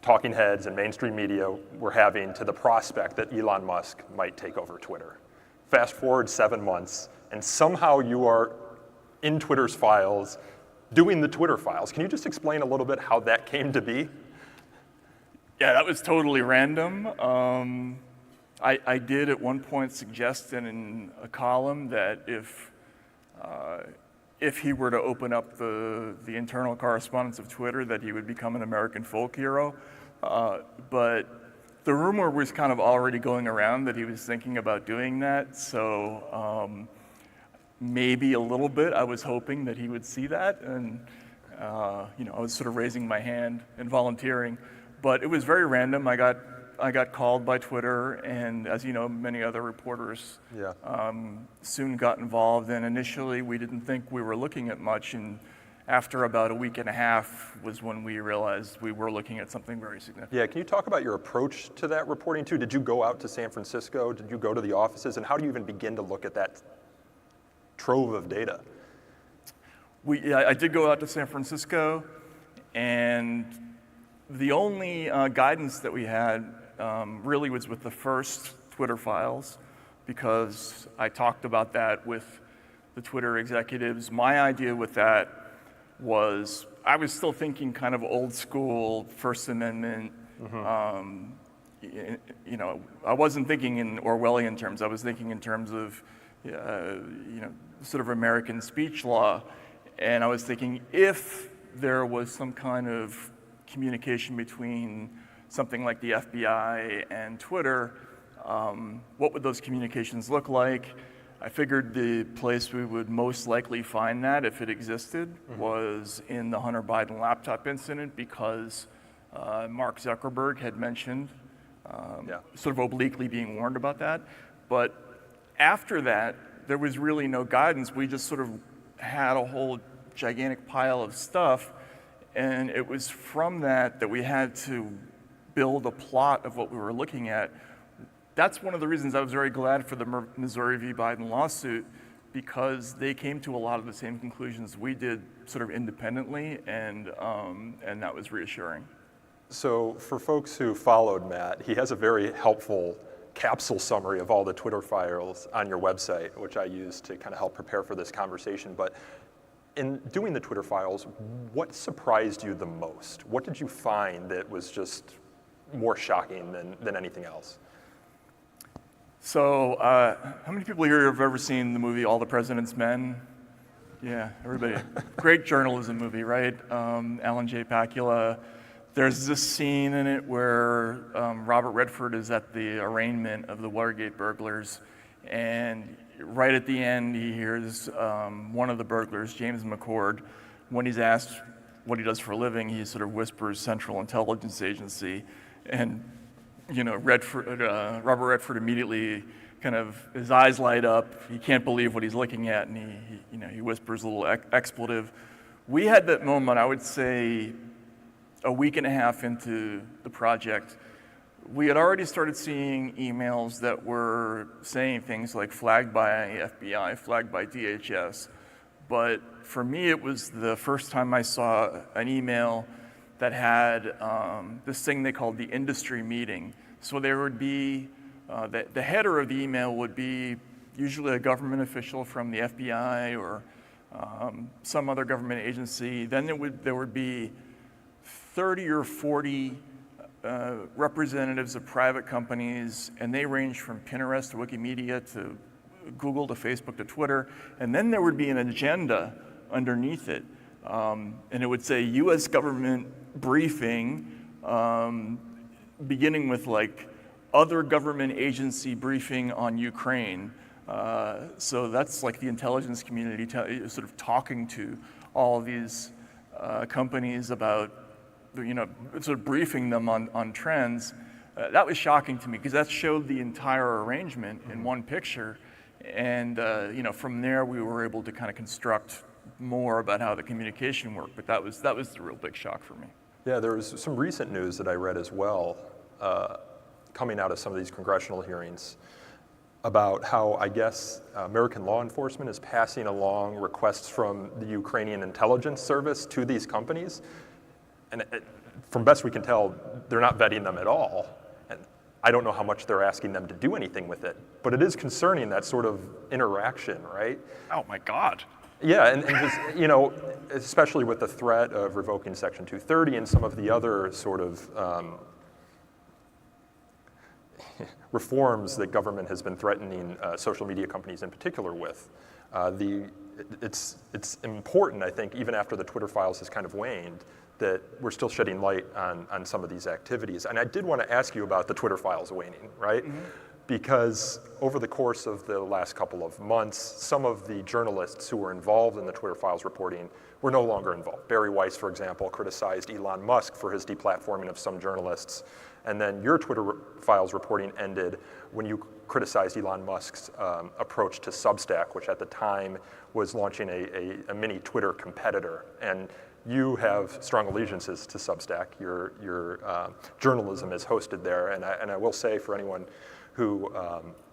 talking heads and mainstream media were having to the prospect that Elon Musk might take over Twitter. Fast forward 7 months, and somehow you are in Twitter's files, doing the Twitter files. Can you just explain a little bit how that came to be? Yeah, that was totally random. I did at one point suggest in a column that if he were to open up the internal correspondence of Twitter, that he would become an American folk hero. But the rumor was kind of already going around that he was thinking about doing that. So maybe a little bit, I was hoping that he would see that. And I was sort of raising my hand and volunteering. But it was very random. I got called by Twitter, and as you know, many other reporters soon got involved. And initially, we didn't think we were looking at much. And after about a week and a half was when we realized we were looking at something very significant. Yeah, can you talk about your approach to that reporting too? Did you go out to San Francisco? Did you go to the offices? And how do you even begin to look at that trove of data? I did go out to San Francisco, and the only guidance that we had really was with the first Twitter files, because I talked about that with the Twitter executives. My idea with that was I was still thinking kind of old school First Amendment. I wasn't thinking in Orwellian terms. I was thinking in terms of sort of American speech law. And I was thinking if there was some kind of communication between something like the FBI and Twitter, what would those communications look like? I figured the place we would most likely find that, if it existed, was in the Hunter Biden laptop incident, because Mark Zuckerberg had mentioned, sort of obliquely being warned about that. But after that, there was really no guidance. We just sort of had a whole gigantic pile of stuff, and it was from that we had to build a plot of what we were looking at. That's one of the reasons I was very glad for the Missouri v. Biden lawsuit, because they came to a lot of the same conclusions we did sort of independently, and that was reassuring. So for folks who followed Matt, he has a very helpful capsule summary of all the Twitter files on your website, which I used to kind of help prepare for this conversation. But in doing the Twitter files, what surprised you the most? What did you find that was just more shocking than anything else? So how many people here have ever seen the movie All the President's Men? Yeah, everybody. Great journalism movie, right? Alan J. Pakula. There's this scene in it where Robert Redford is at the arraignment of the Watergate burglars, and right at the end he hears one of the burglars, James McCord, when he's asked what he does for a living, he sort of whispers Central Intelligence Agency, and Robert Redford immediately kind of, his eyes light up, he can't believe what he's looking at, and he whispers a little expletive. We had that moment, I would say, a week and a half into the project. We had already started seeing emails that were saying things like flagged by FBI, flagged by DHS. But for me, it was the first time I saw an email that had this thing they called the industry meeting. So there would be, the header of the email would be usually a government official from the FBI or some other government agency. Then there would be 30 or 40 representatives of private companies, and they range from Pinterest to Wikimedia to Google to Facebook to Twitter. And then there would be an agenda underneath it. And it would say US government briefing, beginning with like other government agency briefing on Ukraine. So that's like the intelligence community sort of talking to all of these companies about, sort of briefing them on trends. That was shocking to me, because that showed the entire arrangement in one picture. And from there we were able to kind of construct more about how the communication worked. But that was the real big shock for me. Yeah, there was some recent news that I read as well, coming out of some of these congressional hearings, about how, I guess, American law enforcement is passing along requests from the Ukrainian intelligence service to these companies. And from best we can tell, they're not vetting them at all. And I don't know how much they're asking them to do anything with it, but it is concerning, that sort of interaction, right? Oh my God. Yeah, and just, you know, especially with the threat of revoking Section 230 and some of the other sort of reforms that government has been threatening social media companies in particular with. It's important, I think, even after the Twitter files has kind of waned, that we're still shedding light on some of these activities. And I did want to ask you about the Twitter files waning, right? Mm-hmm. Because over the course of the last couple of months, some of the journalists who were involved in the Twitter files reporting were no longer involved. Barry Weiss, for example, criticized Elon Musk for his deplatforming of some journalists. And then your Twitter files reporting ended when you criticized Elon Musk's approach to Substack, which at the time was launching a mini Twitter competitor. And you have strong allegiances to Substack. Your journalism is hosted there. And I will say, for anyone who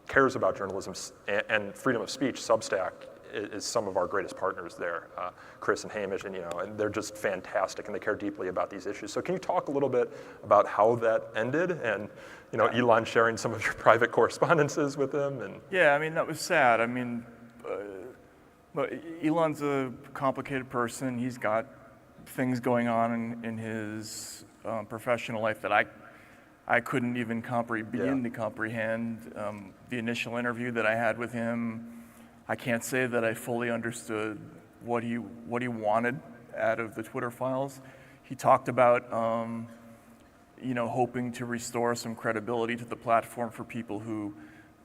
cares about journalism and freedom of speech, Substack is some of our greatest partners there, Chris and Hamish, and and they're just fantastic, and they care deeply about these issues. So can you talk a little bit about how that ended, and Elon sharing some of your private correspondences with him? And yeah, I mean, that was sad. I mean, Elon's a complicated person. He's got things going on in his professional life that I couldn't even begin to comprehend. The initial interview that I had with him, I can't say that I fully understood what he wanted out of the Twitter files. He talked about hoping to restore some credibility to the platform for people who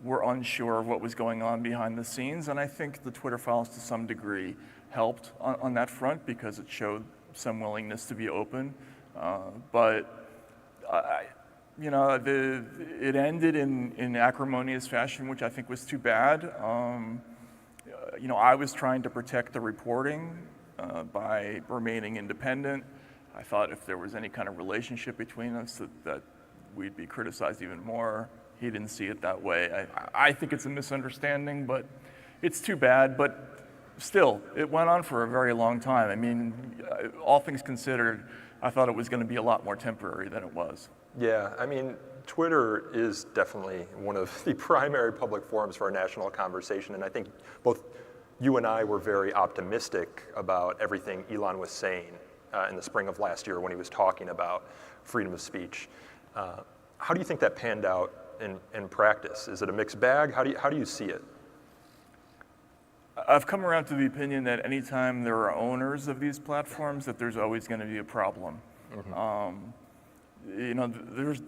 were unsure of what was going on behind the scenes, and I think the Twitter files to some degree helped on that front because it showed some willingness to be open. But it ended in acrimonious fashion, which I think was too bad. I was trying to protect the reporting by remaining independent. I thought if there was any kind of relationship between us that we'd be criticized even more. He didn't see it that way. I think it's a misunderstanding, but it's too bad. But still, it went on for a very long time. I mean, all things considered, I thought it was going to be a lot more temporary than it was. Yeah, I mean, Twitter is definitely one of the primary public forums for our national conversation, and I think both you and I were very optimistic about everything Elon was saying in the spring of last year when he was talking about freedom of speech. How do you think that panned out in practice? Is it a mixed bag? How do you see it? I've come around to the opinion that anytime there are owners of these platforms, that there's always going to be a problem. Mm-hmm.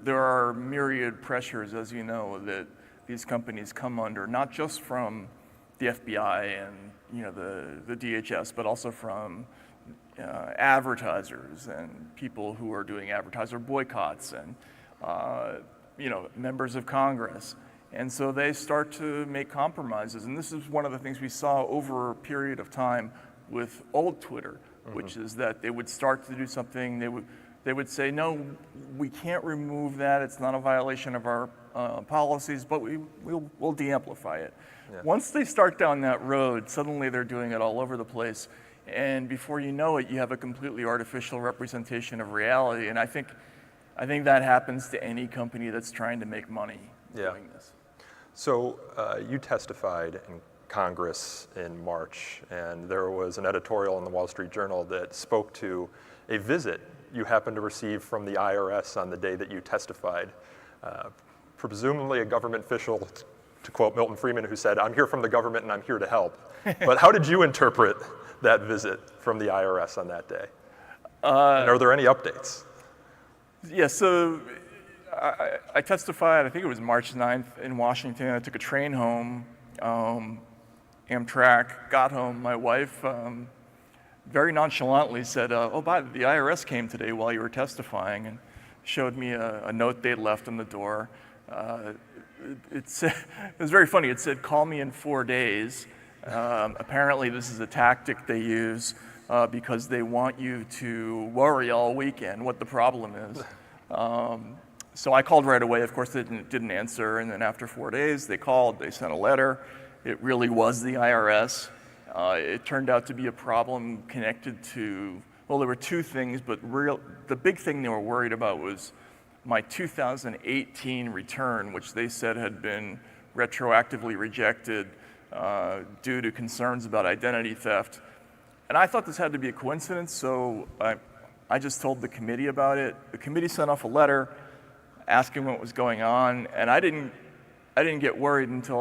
There are myriad pressures, as you know, that these companies come under, not just from the FBI and the DHS, but also from advertisers and people who are doing advertiser boycotts and members of Congress. And so they start to make compromises. And this is one of the things we saw over a period of time with old Twitter, mm-hmm. which is that they would start to do something, they would say, no, we can't remove that, it's not a violation of our policies, but we'll de-amplify it. Yeah. Once they start down that road, suddenly they're doing it all over the place. And before you know it, you have a completely artificial representation of reality. And I think that happens to any company that's trying to make money doing this. So you testified in Congress in March, and there was an editorial in the Wall Street Journal that spoke to a visit you happened to receive from the IRS on the day that you testified. Presumably a government official, to quote Milton Friedman, who said, "I'm here from the government and I'm here to help." But how did you interpret that visit from the IRS on that day? And are there any updates? Yeah, so I testified, I think it was March 9th in Washington. I took a train home, Amtrak, got home. My wife very nonchalantly said, the IRS came today while you were testifying, and showed me a note they'd left on the door. It was very funny. It said, "Call me in 4 days." Apparently this is a tactic they use because they want you to worry all weekend what the problem is. So I called right away. Of course, they didn't answer. And then after 4 days, they called. They sent a letter. It really was the IRS. It turned out to be a problem connected to, well, there were two things, but the big thing they were worried about was my 2018 return, which they said had been retroactively rejected due to concerns about identity theft. And I thought this had to be a coincidence, so I just told the committee about it. The committee sent off a letter asking what was going on, and I didn't get worried until